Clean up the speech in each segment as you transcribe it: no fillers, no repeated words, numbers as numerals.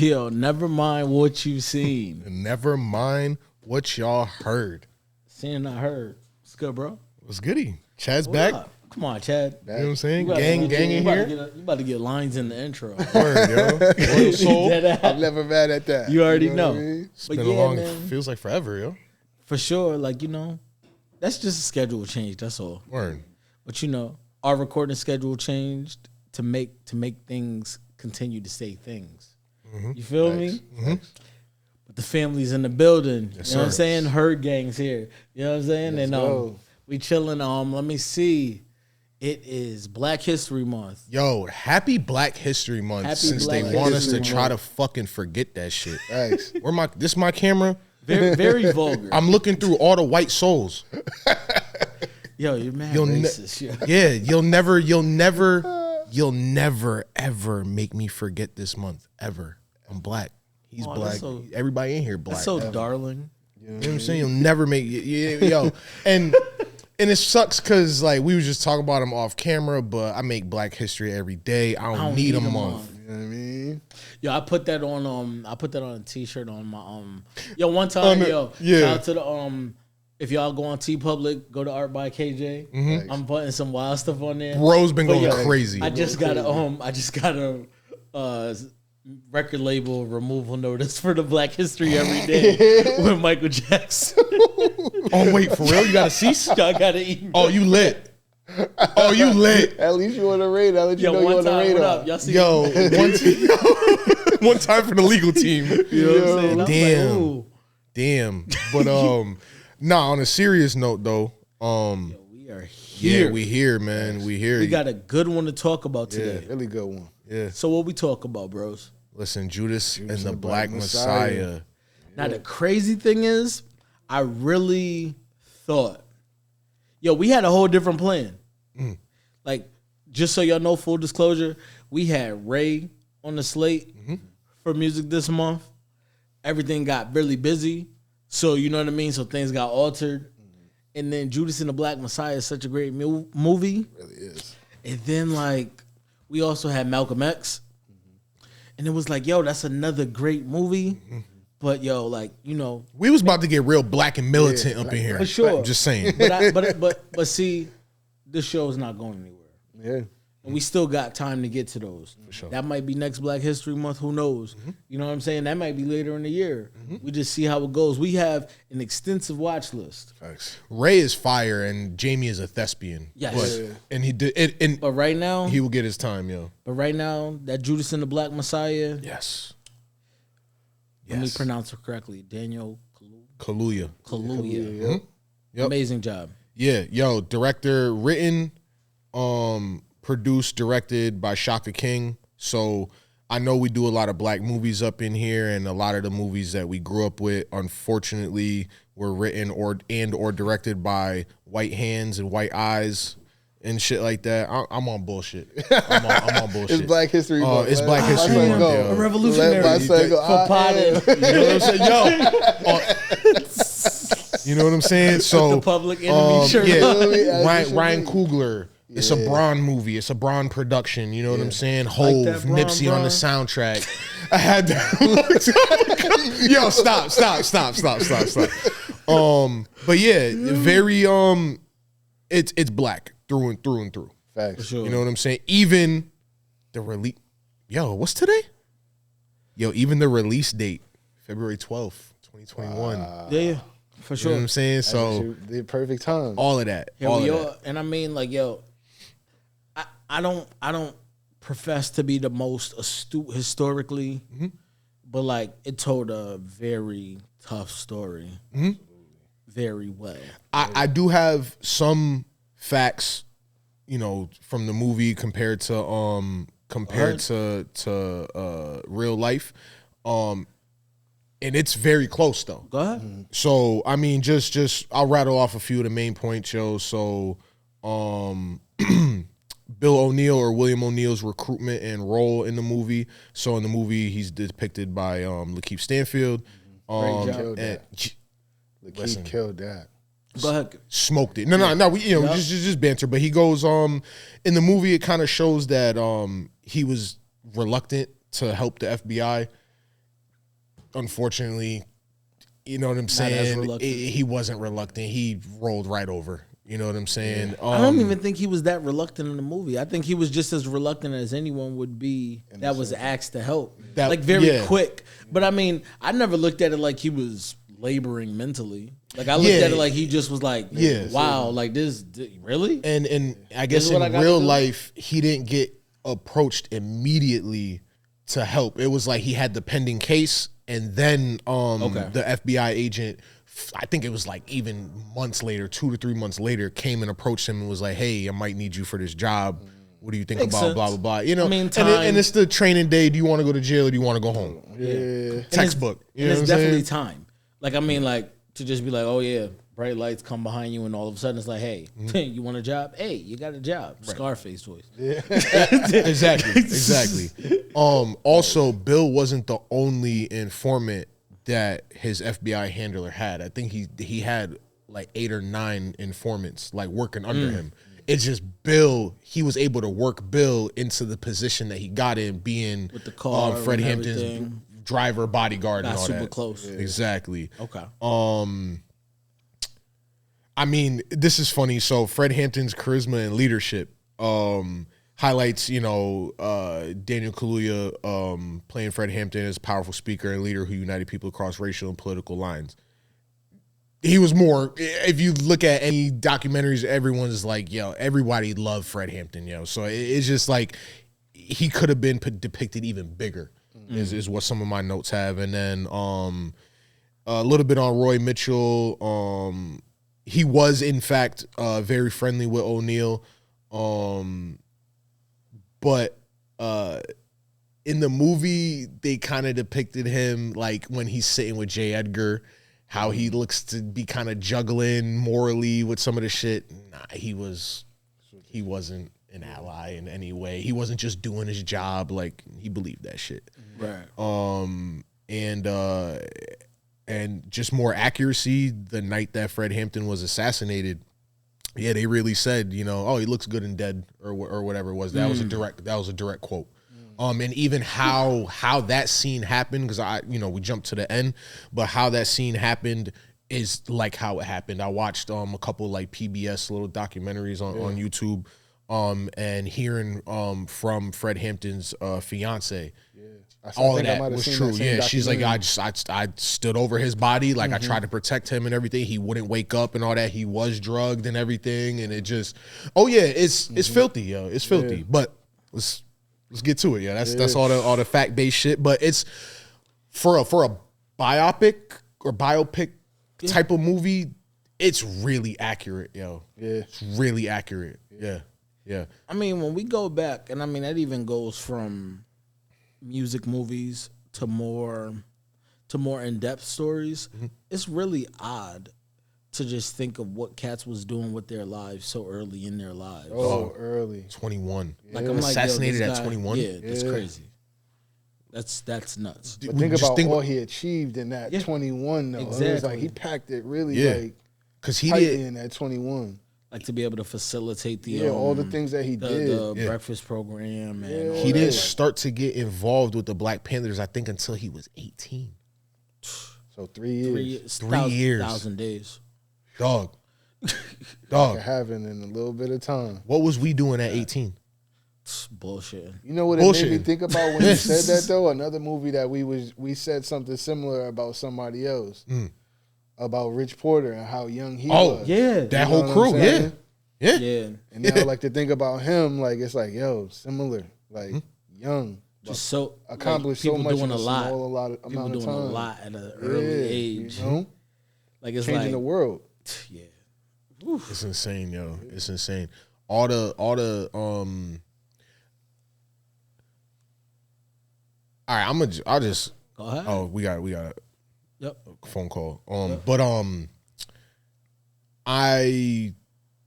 Yo, never mind what you've seen. Never mind what y'all heard. Seen and not heard. What's good, bro? What's goody? Chad's What back. up? Come on, Chad. You know what I'm saying? You Gang in here. You about to get lines in the intro. Word, yo. Royal soul. I'm never mad at that. You already know. What I mean? It's But been yeah, a long, man. feels like forever, yo. For sure, like, that's just a schedule change. That's all. Word. But our recording schedule changed to make things continue to say things. Mm-hmm. You feel me? But the family's in the building. Yes, you know what I'm sir. saying? Herd gang's here. You know what I'm saying? Let's And go. we chilling. Let me see. It is Black History Month. Yo, happy Black History Month Happy since Black they want us to History try to Month. fucking forget that shit. Thanks. This my camera. Very, very vulgar. I'm looking through all the white souls. Yo, you're mad You'll ne- racist. Yo. Yeah, you'll never ever make me forget this month ever. I'm black. He's Oh, black. that's so- Everybody in here black. That's so darling. You know what I'm saying? You'll never make yo. And it sucks because like we was just talking about him off camera, but I make Black History every day. I don't need a month. You know what I mean? Yo, I put that on a t-shirt on my Yo, one time, shout out to the if y'all go on T Public, go to Art by KJ. I'm putting some wild stuff on there. Bro's been But going yo, crazy. I just got a record label removal notice for the Black History Every Day with Michael Jackson. Oh wait, for real? You got a cease? Y'all gotta eat. Oh, you lit. Oh, you lit. At least you on the radar. Let you Yo, know you one on the time, what radar. up? Y'all see? Yo, one time for the legal team. You know what I'm saying? I was Damn. like, ooh. Damn. But nah, on a serious note though, Yo, we are here. yeah, we here, man. We here. We got a good one to talk about today. Really good one. yeah. So what we talk about, bros? Listen, Judas and the and Black Black Messiah. Messiah. Now the crazy thing is, I really thought, yo, we had a whole different plan. Like, just so y'all know, full disclosure, we had Ray on the slate for music this month. Everything got really busy, so you know what I mean. So things got altered, and then Judas and the Black Messiah is such a great movie. Really is. And then like we also had Malcolm X, and it was like, yo, that's another great movie. But yo, like We was about to get real black and militant up in here. for sure. I'm just saying. but see, this show is not going anywhere, Yeah. and we still got time to get to those. For sure. That might be next Black History Month. Who knows? You know what I'm saying? That might be later in the year. We just see how it goes. We have an extensive watch list, Thanks. Ray is fire and Jamie is a thespian. Yes. But, and he did it, and but right now, he will get his time, yo. that Judas and the Black Messiah. Yes. Let me pronounce it correctly. Daniel Kaluuya. Kaluuya. Yep. Amazing job. Yeah, yo, director, written, produced, directed by Shaka King. So I know we do a lot of black movies up in here, and a lot of the movies that we grew up with, unfortunately, were written or directed by white hands and white eyes and shit like that. I'm on bullshit. I'm on bullshit. It's Black History Month. It's man. Black Let History my son Month, go. yo. A revolutionary Let my son go. for potting. You know what I'm saying? You know what I'm saying? So The Public Enemy shirt. yeah, As it Ryan should be. Coogler. It's a Braun movie. It's a Braun production. You know what I'm saying? Like Hove, that Braun, Nipsey on Braun? the soundtrack. I had that. Yo, stop. But yeah, very it's black through and through. Facts. Sure. You know what I'm saying? Even the release. Yo, what's today? Yo, even the release date, February 12th, 2021. Yeah, for You know sure. what I'm saying? So The perfect time. all of that. Here all we of are, that. and I mean, like, yo, I don't profess to be the most astute historically, but like, it told a very tough story, very well. I do have some facts, you know, from the movie compared to real life. And it's very close though. Go ahead. So I mean, just I'll rattle off a few of the main points, yo. So Bill O'Neill or William O'Neill's recruitment and role in the movie. So in the movie, he's depicted by Lakeith Stanfield. Great job. Killed And that. listen. Lakeith killed that. Go ahead. smoked it. No. We just banter. But he goes in the movie. It kind of shows that he was reluctant to help the FBI, unfortunately, you know what I'm saying? reluctant. He wasn't reluctant. He rolled right over. You know what I'm saying? I don't even think he was that reluctant in the movie. I think he was just as reluctant as anyone would be that was asked to help. Like very quick. But I mean, I never looked at it like he was laboring mentally. Like I looked at it like he just was like, wow, like this really? And I guess in real life, he didn't get approached immediately to help. It was like he had the pending case, and then the FBI agent, I think it was like even months later, 2 to 3 months later, came and approached him and was like, hey, I might need you for this job. What do you think Makes about sense. blah, blah, blah? You know, I mean, and it's the training day. Do you want to go to jail or do you want to go home? Yeah. Textbook. You know And what it's I'm definitely saying? time. Like, I mean, like, to just be like, oh, yeah, bright lights come behind you, and all of a sudden it's like, hey, you want a job? Hey, you got a job. Scarface voice. Exactly. Also, Bill wasn't the only informant that his FBI handler had. I think he had like 8 or 9 informants like working under him. It's just Bill, he was able to work Bill into the position that he got in, being With the car Fred and Hampton's everything. driver, bodyguard, and Got all super that. close. Exactly. Okay. I mean, this is funny. So Fred Hampton's charisma and leadership highlights, you know, Daniel Kaluuya playing Fred Hampton as a powerful speaker and leader who united people across racial and political lines. He was more, if you look at any documentaries, everyone's like, yo, everybody loved Fred Hampton, yo. So it's just like, he could have been depicted even bigger, is what some of my notes have. And then a little bit on Roy Mitchell. He was, in fact, very friendly with O'Neill. But in the movie, they kind of depicted him like when he's sitting with J. Edgar, how he looks to be kind of juggling morally with some of the shit. Nah, he wasn't an ally in any way. He wasn't just doing his job. Like, he believed that shit. Right. And just more accuracy, the night that Fred Hampton was assassinated, yeah, they really said, you know, oh, he looks good and dead, or whatever it was. That was a direct quote. And even how that scene happened, because we jumped to the end, but how that scene happened is like how it happened. I watched a couple like PBS little documentaries on YouTube, and hearing from Fred Hampton's fiance. All of that was true. Yeah, she's like, I stood over his body, like I tried to protect him and everything. He wouldn't wake up and all that. He was drugged and everything, and it just, it's filthy, yo. It's filthy. Yeah. But let's get to it, yeah. That's all the fact based shit. But it's for a biopic or biopic type of movie, it's really accurate, yo. Yeah, it's really accurate. Yeah. I mean, when we go back, and I mean that even goes from music movies to more in-depth stories, it's really odd to just think of what cats was doing with their lives so early in their lives. Oh, early. 21. Yeah. Like, I'm assassinated like, yo, this at guy, 21? Yeah, that's crazy. That's nuts. But think about all he achieved in that 21, though. Exactly. It was like he packed it really like because he tightly did in that 21. Like to be able to facilitate the all the things that he did. The breakfast program and all he that. didn't start to get involved with the Black Panthers, I think, until he was 18. So 3 years. 3 years. 1,000 days. Dog. It happened in a little bit of time. What was we doing at 18? Bullshit. You know what it made me think about when you said that, though? Another movie that we said something similar about somebody else. About Rich Porter and how young he was. Oh, yeah. That whole crew, yeah. And now, like, to think about him, like, it's like, yo, similar. Like, young. Just so accomplished like, so much doing in a lot. People doing time. a lot at an early age. You know? Like, it's changing like the world. Yeah. Oof. It's insane, yo. It's insane. All the all right, I'll just go ahead. Oh, we got a phone call. But I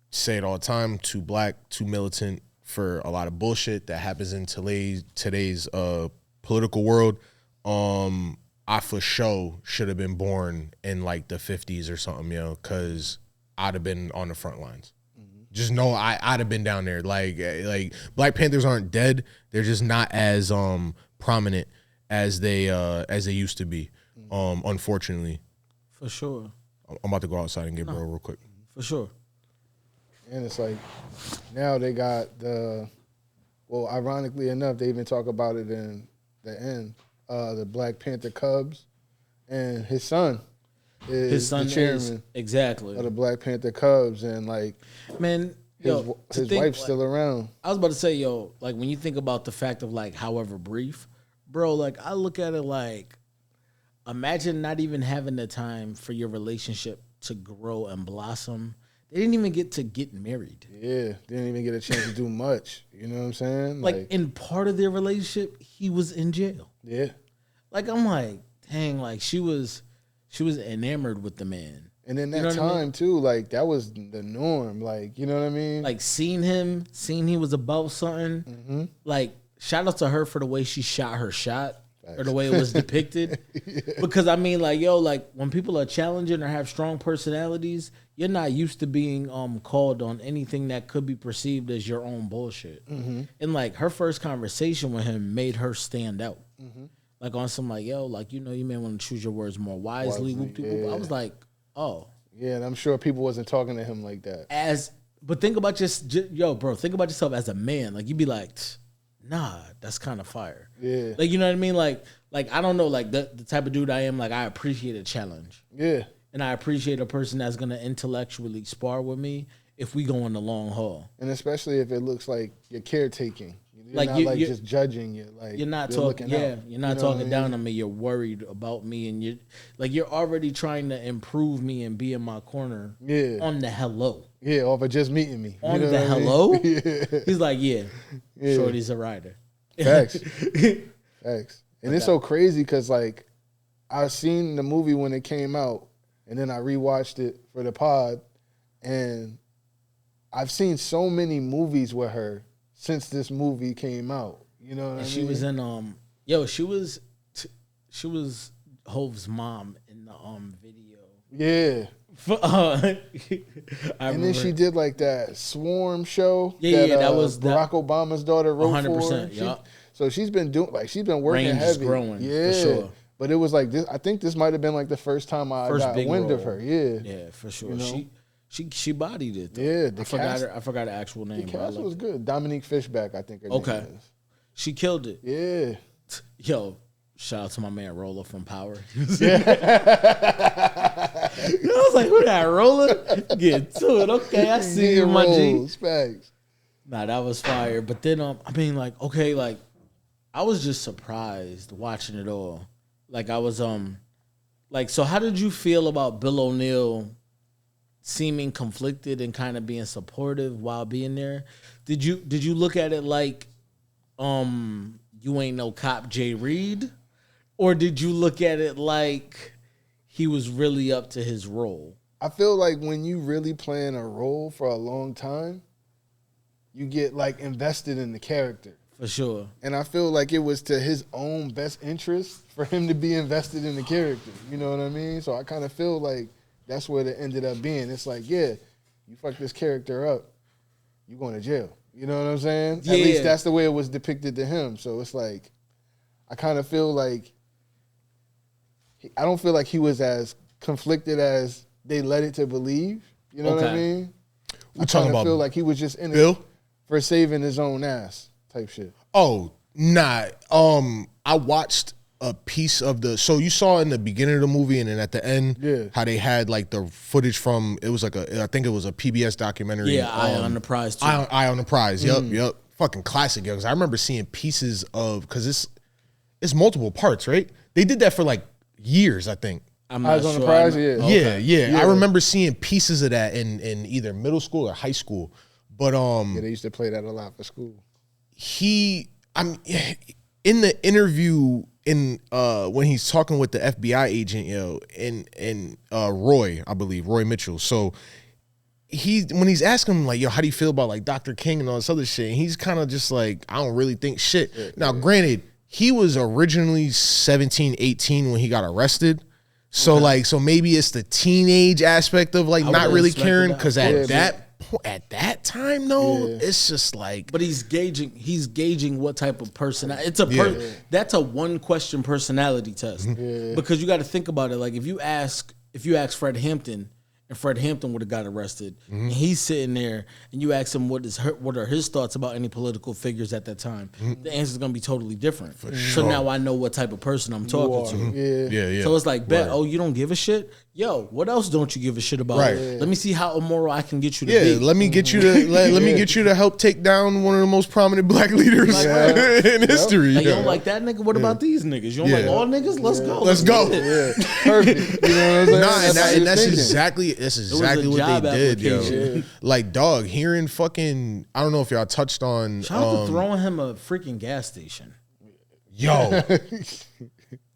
say it all the time, too black, too militant for a lot of bullshit that happens in today's political world. I for sure should have been born in like the 50s or something, yo, because I'd have been on the front lines. Just know I'd have been down there. Like Black Panthers aren't dead. They're just not as prominent as they used to be. Unfortunately. For sure. I'm about to go outside and get bro real quick. For sure. And it's like now they got ironically enough, they even talk about it in the end. The Black Panther Cubs and his son is the chairman exactly of the Black Panther Cubs, and like man, his wife's still around. I was about to say, yo, like when you think about the fact of like however brief, bro, like I look at it like imagine not even having the time for your relationship to grow and blossom. They didn't even get to get married. Yeah, didn't even get a chance to do much. You know what I'm saying? Like in part of their relationship, he was in jail. Yeah. Like I'm like, dang, like she was enamored with the man. And in that time too, like that was the norm. Like, you know what I mean? Like seeing he was about something. Mm-hmm. Like shout out to her for the way she shot her shot. Or the way it was depicted. Yeah. Because I mean, like, yo, like when people are challenging or have strong personalities, you're not used to being called on anything that could be perceived as your own bullshit. Mm-hmm. And like her first conversation with him made her stand out. Mm-hmm. Like on some like, yo, like, you know, you may want to choose your words more wisely. Yeah. I was like, oh. Yeah, and I'm sure people wasn't talking to him like that. But think about yo, bro, think about yourself as a man. Like you'd be like, nah, that's kind of fire. Yeah. Like, you know what I mean? Like I don't know, like the type of dude I am, like I appreciate a challenge. Yeah. And I appreciate a person that's going to intellectually spar with me if we go on the long haul. And especially if it looks like you're caretaking. You're not just judging you. Like you're not talking. Yeah, you're not talking down on me. You're worried about me, and you're already trying to improve me and be in my corner. Yeah. On the hello. Yeah, over just meeting me. On the hello. Yeah. He's like, yeah, Shorty's a rider. Facts. Facts. And it's so crazy because like I seen the movie when it came out, and then I rewatched it for the pod, and I've seen so many movies with her since this movie came out. You know what I mean? She was in she was Hove's mom in the video. Yeah. And then she did like that Swarm show. Yeah, that was Barack Obama's daughter wrote 100%. Yeah. So she's been working Range heavy. is growing, yeah, for sure. But it was like this. I think this might have been like the first time I got wind of her. Yeah, yeah, for sure. You know? She bodied it. Though. Yeah, I forgot her actual name. The cast was good. Dominique Fishback, I think her name is. She killed it. Yeah. Yo, shout out to my man Roller from Power. Yeah. I was like, who that Roller? Get to it. Okay, I see you, my G. Facts. Nah, that was fire. But then I mean, like, okay, like I was just surprised watching it all. Like I was like, so how did you feel about Bill O'Neill seeming conflicted and kind of being supportive while being there? Did you look at it like you ain't no cop Jay Reed? Or did you look at it like he was really up to his role? I feel like when you really playing a role for a long time, you get like invested in the character. For sure. And I feel like it was to his own best interest for him to be invested in the character. You know what I mean? So I kind of feel like that's what it ended up being. It's like, yeah, you fuck this character up, you going to jail. You know what I'm saying? Yeah. At least that's the way it was depicted to him. So it's like, I kind of feel like, I don't feel like he was as conflicted as they led it to believe. You know what I mean? I kind of feel like he was just in it for saving his own ass type shit. Oh, nah. I watched a piece of so you saw in the beginning of the movie and then at the end how they had like the footage from, it was like I think it was a PBS documentary. Yeah, Eye on the Prize too. Eye on the Prize. Yep. Fucking classic, yo. Because I remember seeing pieces of, because it's multiple parts, right? They did that for like years, I think. I'm not sure. On the Prize, yeah. I remember seeing pieces of that in either middle school or high school. But yeah, they used to play that a lot for school. I'm in the interview when he's talking with the FBI agent, yo, and Roy, I believe, Roy Mitchell. So when he's asking him like, yo, how do you feel about like Dr. King and all this other shit? And he's kind of just like, I don't really think shit. Yeah, now, granted, he was originally 17, 18 when he got arrested. So so maybe it's the teenage aspect of like not really caring, because at at that time though, it's just like. But he's gauging what type of person. It's a that's a one question personality test because you got to think about it. Like if you ask Fred Hampton. And Fred Hampton would have got arrested. And he's sitting there, and you ask him what are his thoughts about any political figures at that time. The answer is going to be totally different. So now I know what type of person I'm talking to. Yeah. So it's like, bet, you don't give a shit? Yo, what else don't you give a shit about? Right. Let me see how immoral I can get you to be. Let me get you to let me get you to help take down one of the most prominent black leaders in history. Like, you don't like that nigga? What about these niggas? You don't like all niggas? Let's go. Let's go. Perfect. You know what I'm saying? That's exactly what they did, yo. Like, dog, hearing fucking, I don't know if y'all touched on. Shout out to throwing him a freaking gas station. Yo,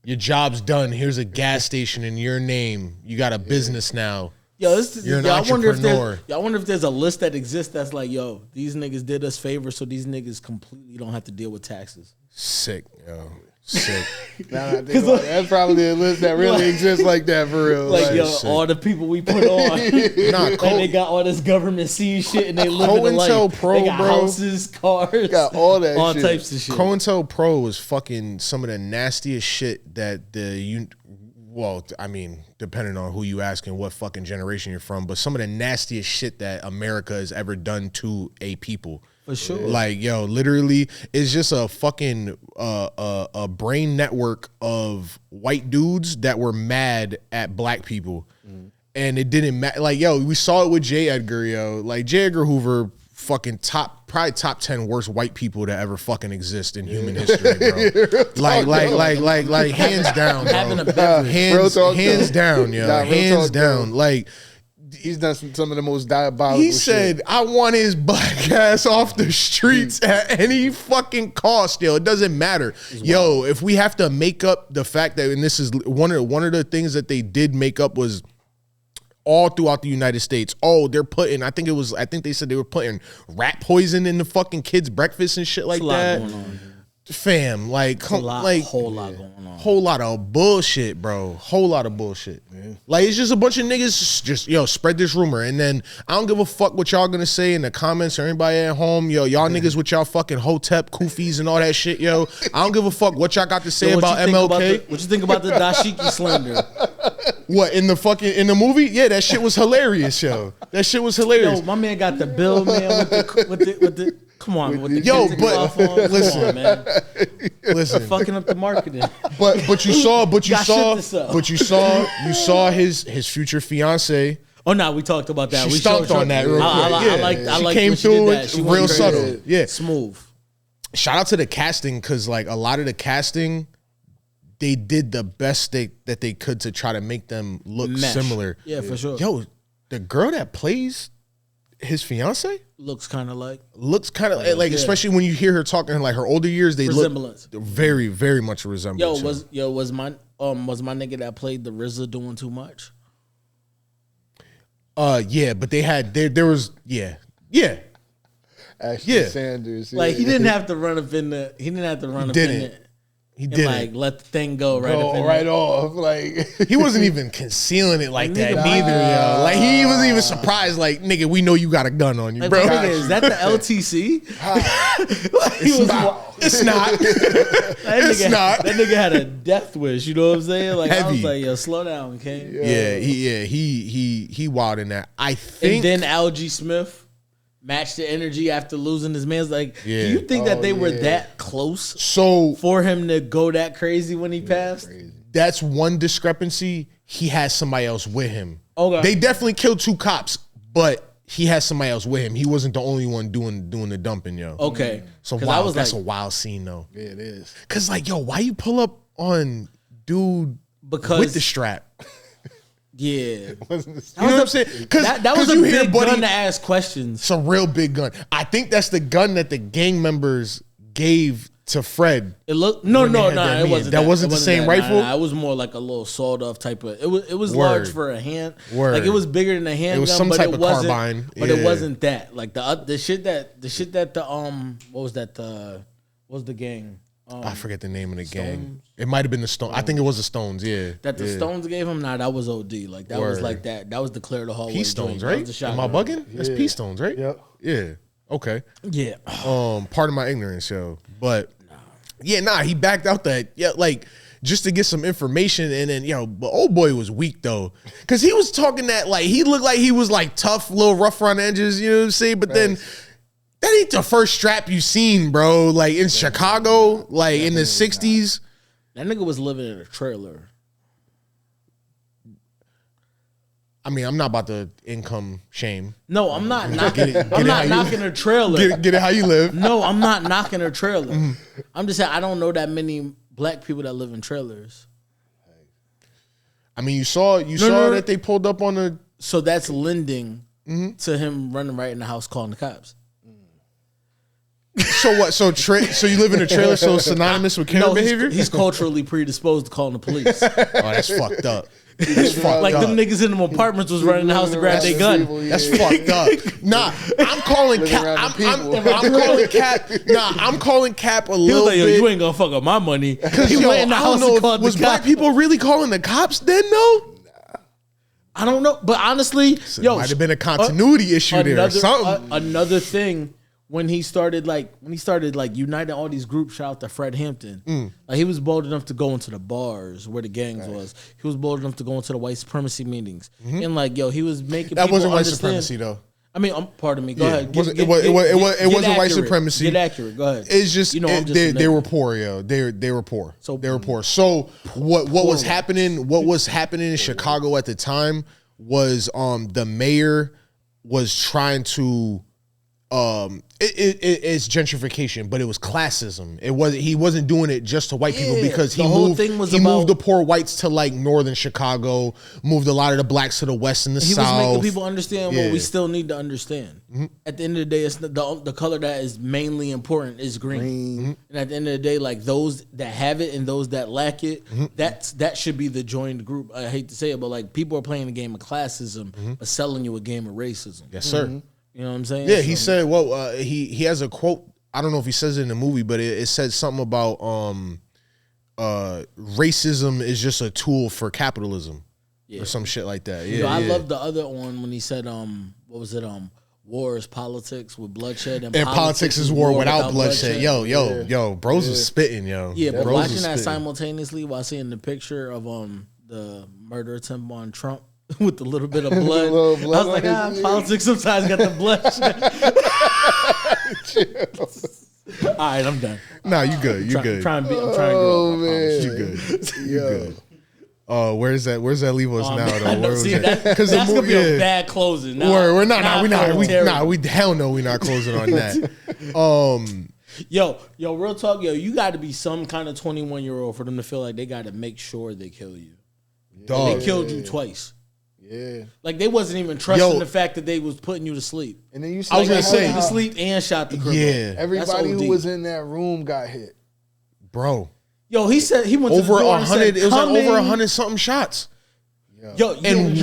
your job's done. Here's a gas station in your name. You got a business now. Yo, you're an entrepreneur. I wonder if there's a list that exists that's like, yo, these niggas did us favors, so these niggas completely don't have to deal with taxes. Sick, yo. Sick. That's probably a list that really exists like that for real. Like, yo, all the people we put on, and they got all this government seed shit, and they live in the life. Pro, they got bro. houses, cars, got all that, all shit. types of shit. COINTELPRO is fucking some of the nastiest shit that well, I mean, depending on who you ask and what fucking generation you're from, but some of the nastiest shit that America has ever done to a people. For sure. Like, yo, literally, it's just a fucking a brain network of white dudes that were mad at black people. And it didn't matter. Like, yo, we saw it with J. Edgar, yo. Like, J. Edgar Hoover, fucking probably top 10 worst white people to ever fucking exist in human history, bro. like hands down, bro. Having a beverage. Hands down, yo. Hands down. Like, he's done some of the most diabolical he said, shit. I want his black ass off the streets at any fucking cost, yo. It doesn't matter. Yo, if we have to make up the fact that, and this is one of the things that they did make up was all throughout the United States. Oh, they're putting, I think they said they were putting rat poison in the fucking kids' breakfast and shit like that. Going on. Fam, like, whole lot going on. Whole lot of bullshit, bro. Whole lot of bullshit. Yeah. Like, it's just a bunch of niggas just, yo, spread this rumor. And then I don't give a fuck what y'all gonna say in the comments or anybody at home. Yo, y'all niggas with y'all fucking Hotep, Kufis and all that shit, yo. I don't give a fuck what y'all got to say about MLK. What you think about the dashiki slander? What, in the movie? Yeah, that shit was hilarious, yo. That shit was hilarious. Yo, my man got the bill, man, with the come on, with the yo, but listen, come on, man. Listen, fucking up the marketing. But you saw his future fiance. Oh no, we talked about that. She we stomped on that real quick. I like came through it real subtle. Yeah, smooth. Shout out to the casting because like a lot of the casting, they did the best that they could to try to make them look similar. Yeah, for sure. Yo, the girl that plays his fiance looks kind of like especially when you hear her talking like her older years, they resemblance. Look very, very much a resemblance. Was my nigga that played the RZA doing too much? Yeah, but they had there was Ashley Sanders. Like he didn't have to run up in the. He didn't have to run up in it. He didn't like let the thing go off. Like he wasn't even concealing it like that neither, yo. Like he wasn't even surprised. Like nigga, we know you got a gun on you, like, bro. Nigga, is that the LTC? It's not. That nigga had a death wish. You know what I'm saying? Like heavy. I was like, yo, slow down, King. He wild in that. I think. And then Algie Smith matched the energy after losing his man's. Like, do you think that they were that close? So for him to go that crazy when he passed, that's one discrepancy. He has somebody else with him. Okay, they definitely killed 2 cops, but he has somebody else with him. He wasn't the only one doing the dumping, yo. Okay, so wow, that's a wild scene though. Yeah, it is. Cause like, yo, why you pull up on dude with the strap? Yeah, you know what I'm saying? Because that was a big gun to ask questions. It's a real big gun. I think that's the gun that the gang members gave to Fred. It looked it wasn't. That wasn't the same rifle. It was more like a little sawed off type of. It was large for a hand. Like it was bigger than a handgun. It was some type of carbine, but it wasn't that. Like the shit that what was that? What was the gang? I forget the name of the gang. Stones? It might have been the Stones. I think it was the Stones. Yeah, That the Stones gave him? Nah, that was OD. Like that was Word. like that. That was the clear the hallway. P Stones, joint. That right? was the shot Am I girl. bugging? That's P Stones, right? Yep. Yeah. Okay. Yeah. Pardon my ignorance, yo. But he backed out that like just to get some information, and then but old boy was weak though, because he was talking that like he looked like he was like tough, little rough around the edges, you know what I'm saying? But then that ain't the first strap you seen, bro. Like in Chicago, like in the '60s. That nigga was living in a trailer. I mean, I'm not about to income shame. No, I'm not knocking. I'm not knocking a trailer. Get it how you live. No, I'm not knocking a trailer. I'm just saying I don't know that many black people that live in trailers. I mean, you saw that they pulled up on the. So that's lending to him running right in the house calling the cops. So what? So you live in a trailer, so it's synonymous with Karen behavior? He's culturally predisposed to calling the police. Oh, that's fucked up. That's fucked Like up. them niggas in them apartments was running the house to grab their gun. That's fucked up. Nah, I'm calling Cap. I'm calling Cap. Nah, I'm calling Cap a He was little like, yo, bit. you ain't gonna fuck up my money. Because He went in the I house don't and know. called Was the black cops. people really calling the cops then? though? I don't know, but honestly, Might have been a continuity issue there or something. Another thing, when he started uniting all these groups, shout out to Fred Hampton. Like he was bold enough to go into the bars where the gangs was. He was bold enough to go into the white supremacy meetings. And he was making That people wasn't white understand. supremacy though. I mean, pardon me. Go ahead. It wasn't white accurate. supremacy. Get accurate. Go ahead. It's just, I'm just a they nigga. were poor, yo. They were poor. So they were poor. So what was happening? What was happening in Chicago at the time was the mayor was trying to it's gentrification, but it was classism. He wasn't doing it just to white people because he moved the poor whites to like northern Chicago, moved a lot of the blacks to the west and the south. He was making people understand what we still need to understand. At the end of the day, it's the color that is mainly important is green. And at the end of the day, like those that have it and those that lack it, that should be the joined group. I hate to say it, but like people are playing a game of classism, but selling you a game of racism. Yes, sir. You know what I'm saying? Yeah, he said, well, he has a quote. I don't know if he says it in the movie, but it said something about racism is just a tool for capitalism or some shit like that. Yeah, I love the other one when he said, what was it? War is politics with bloodshed, and politics is war without bloodshed. Yo, bros was spitting, yo. Yeah, but bros watching that simultaneously while seeing the picture of the murder attempt on Trump with the little bit of blood, I was like, politics sometimes got the bloodshed. All right, I'm done. Nah, you good. You good. I'm trying to grow up, I promise. You good. You good. Where's that leave us now though? I know, see, that's gonna be a bad closing. We're not hell no, we're not closing on that. Yo, real talk, you got to be some kind of 21-year-old for them to feel like they got to make sure they kill you. They killed you twice. Yeah, like they wasn't even trusting the fact that they was putting you to sleep. And then you I was gonna say put you to sleep and shot the criminal. Yeah, everybody who was in that room got hit, bro. Yo, he said he went over to the door 100. It was like over 100 something shots. Yo, and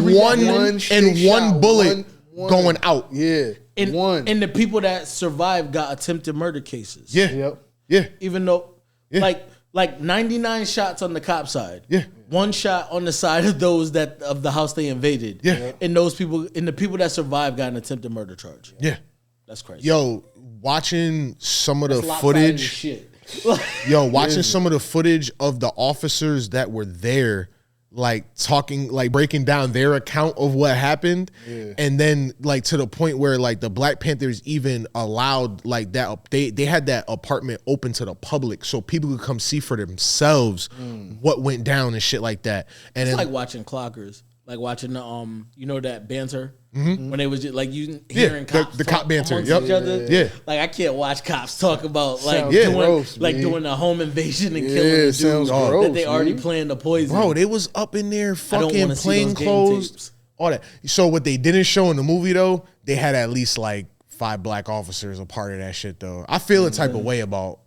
one bullet going out. Yeah, and the people that survived got attempted murder cases. Yeah, yeah. Even though, like 99 shots on the cop side. Yeah. One shot on the side of those of the house they invaded. Yeah. And the people that survived got an attempted murder charge. Yeah. That's crazy. Yo, watching some of the footage. Watching some of the footage of the officers that were there, like talking, like breaking down their account of what happened. Yeah. And then like to the point where like the Black Panthers even allowed like that, they had that apartment open to the public so people could come see for themselves what went down and shit like that. And it's like watching clockers, like watching the that banter when they was just like you hearing cops the cop banter each other. Yeah, like I can't watch cops talk about doing a home invasion and killing the dudes that they already planned to poison. Bro, they was up in there fucking plain clothes, all that. So what they didn't show in the movie though, they had at least like 5 black officers a part of that shit though. I feel a type of way about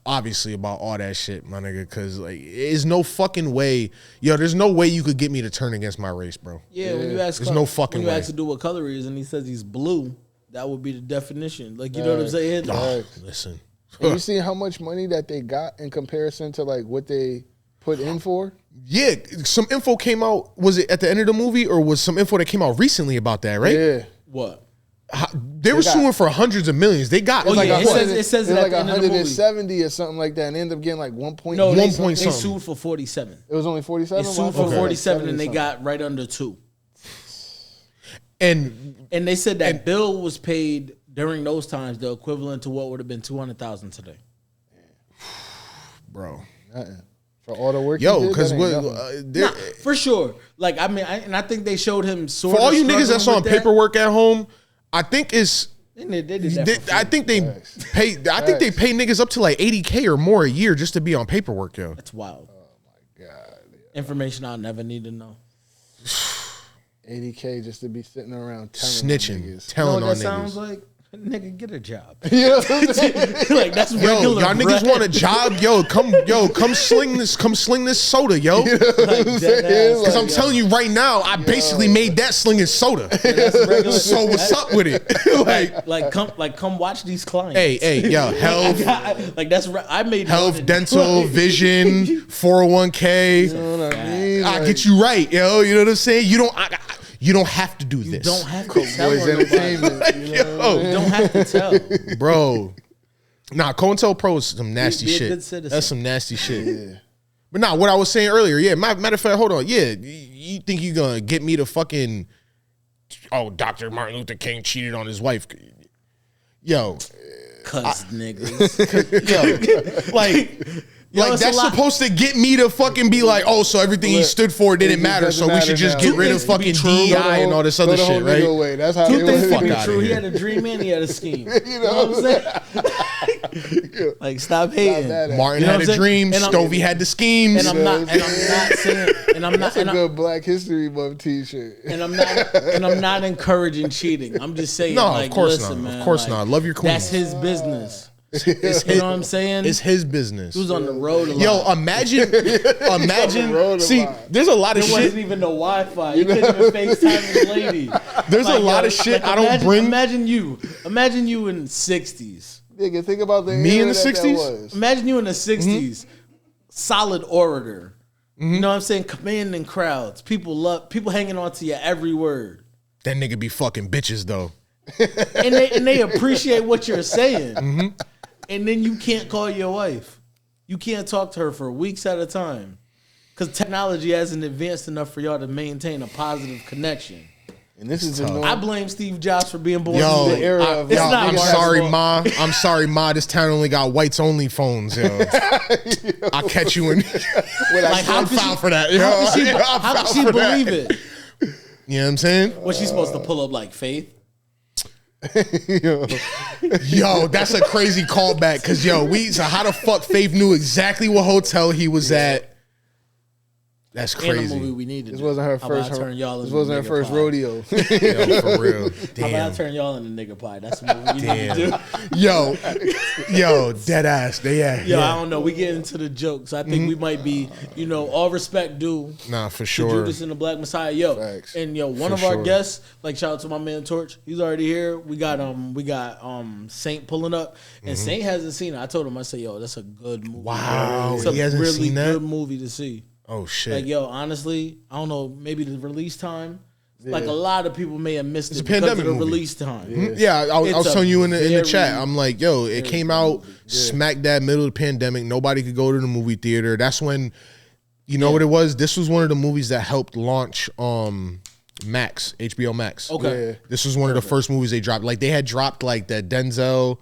obviously about all that shit, my nigga, because like there's no fucking way, there's no way you could get me to turn against my race, bro. Yeah, when you ask, there's no fucking way. When you ask to do what color he is, and he says he's blue, that would be the definition. Like you know what I'm saying? Listen, And you see how much money that they got in comparison to like what they put in for? Yeah, some info came out. Was it at the end of the movie, or was some info that came out recently about that? Right? Yeah. What? They were suing for hundreds of millions. They got Like yeah, it says it like at the end of the movie. 170 or something like that, and ended up getting like 1 point. No, they point they something. sued for 47. It was only 47. They sued for 47, and they got right under 2. and And they said that Bill was paid during those times the equivalent to what would have been 200,000 today. bro. For all the work. Yo, because For sure. Like I mean, I think they showed him sort for of all you niggas that's struggling on with that. paperwork at home, I think it's. They did that for free. I think they pay. I think they pay niggas up to like $80K or more a year just to be on paperwork, yo. That's wild. Oh my god. Information I'll never need to know. 80K just to be sitting around telling Snitching, niggas. telling You know on what that niggas. sounds like? Nigga, get a job. You know what I'm saying? Like that's Yo, regular. y'all niggas bread. want a job? Come sling this soda, yo. Like, dead ass. Because I'm telling you right now, I basically made that slinging soda. That's regular. So what's up with it? Come watch these clients. Hey, yo, health, Like that's I made health, money. dental, vision, 401k. You know what I mean? I Like, get you right, yo. You know what I'm saying? You don't have to do this. Don't have to tell boys on nobody. entertainment. You know? You don't have to tell. Bro. Nah, COINTELPRO is some nasty Be a shit. good citizen. That's some nasty shit. Yeah. But nah, what I was saying earlier, yeah, matter of fact, hold on. Yeah, you think you gonna get me to fucking, Dr. Martin Luther King cheated on his wife. Yo, Cuz niggas. like it's that's a lot. supposed to get me to fucking be like, so everything he Look, stood for didn't it matter, doesn't so we should matter just now. get Two rid of things to be fucking true. DEI and all this other shit, right? Away. That's how Two it things was. to be fuck outta true. He here. had a dream and he had a scheme. You know what I'm saying? Like stop hating. that at? Martin You know had what a I'm dream, saying? And Stovey had the schemes. And I'm not saying and I'm not That's a good Black History Month T-shirt. and I'm not encouraging cheating. I'm just saying, No, like, of course listen, not. man, Of course like, not. Love your queen. That's his business. It's You know what I'm saying? It's his business. He was on the road a lot. Yo, imagine. road a See, lot. there's a lot of There wasn't shit. even no Wi-Fi. You couldn't even FaceTime his lady. There's a lot of shit I don't bring. Imagine you in '60s. Nigga, think about the Me in era the that 60s? was. Imagine you in the '60s, solid orator. You know what I'm saying? Commanding crowds. People hanging on to your every word, That nigga be fucking bitches though. and they appreciate what you're saying. And then you can't call your wife. You can't talk to her for weeks at a time because technology hasn't advanced enough for y'all to maintain a positive connection. And this is the tough. norm. I blame Steve Jobs for being born Yo, today. era of It's yo, not I'm my sorry, fault. ma. I'm sorry, ma. This town only got whites only phones, yo. I'll catch you in. Like how could foul she, for that, yo. how could she believe it? You know what I'm saying? Was she supposed to pull up like Faith? Yo, that's a crazy callback. Cause so how the fuck Faith knew exactly what hotel he was at? That's And a movie crazy. we needed. This wasn't her first. How about I turn y'all This into wasn't her nigga first pie? rodeo. Yo, for real. How about I Damn. turn y'all into nigga pie? That's a movie we need to do. Yo, dead ass. Yeah. Yo, I don't know. We get into the jokes. I think we might be, all respect due Nah, for to sure. Judas and the Black Messiah. Yo, Facts. and one For of our sure. guests, like shout out to my man Torch. He's already here. We got Saint pulling up, and Saint hasn't seen it. I told him, I said, yo, that's a good movie. Wow, it's a he hasn't really seen that? good movie to see. Oh shit. Like, yo, honestly, I don't know, maybe the release time. Like a lot of people may have missed It's it a because of pandemic the movie. release time. Yeah, I It's was a telling you in the very, chat. I'm like, yo, it came out smack dab middle of the pandemic. Nobody could go to the movie theater. That's when, what it was? This was one of the movies that helped launch Max, HBO Max. Okay. Yeah. This was one of the first movies they dropped. Like they had dropped like that Denzel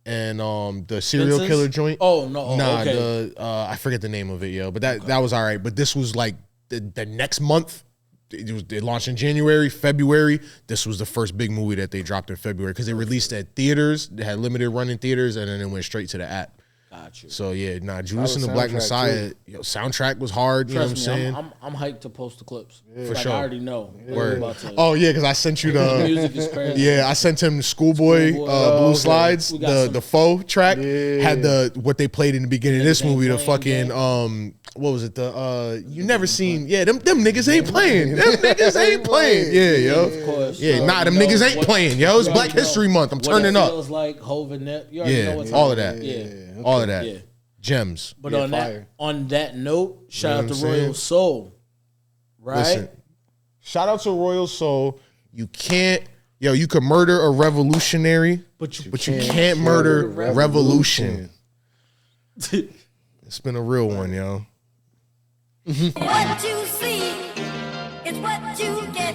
and the serial Fences? killer joint. Oh, no. Oh, Nah, okay. I forget the name of it, yo. But that was all right. But this was like the next month. It launched in January, February. This was the first big movie that they dropped in February because they released at theaters. They had limited run in theaters, and then it went straight to the app. Got you. So yeah, Judas and the Solid Black soundtrack, Messiah. Yo, soundtrack was hard. You know what I'm Trust me, saying? I'm hyped to post the clips. For Like, sure. I already know. Word. About Oh yeah, because I sent you the the. music is crazy. Yeah, I sent him the Schoolboy Schoolboy. Blue okay. Slides. We got The faux track Yeah. had the what they played in the beginning of this Niggas ain't movie. The playing fucking what was it? The you never seen? Yeah, them niggas ain't playing. Them niggas ain't playing. Yeah, yo. Of course. Yeah, You nah, already them know niggas ain't what- playing, yo. It's you Black already know History Month. I'm what turning it up. feels like Hov and Nip. You already know Yeah, what time all of it that. is. Yeah. All of that. Yeah. Gems. But Yeah, on fire. that note, shout You out know to what I'm Royal saying? Soul. Right? Listen, shout out to Royal Soul. You can't, you could murder a revolutionary, But you can't murder revolution. can't. It's been a real one, yo. What you see is what you get.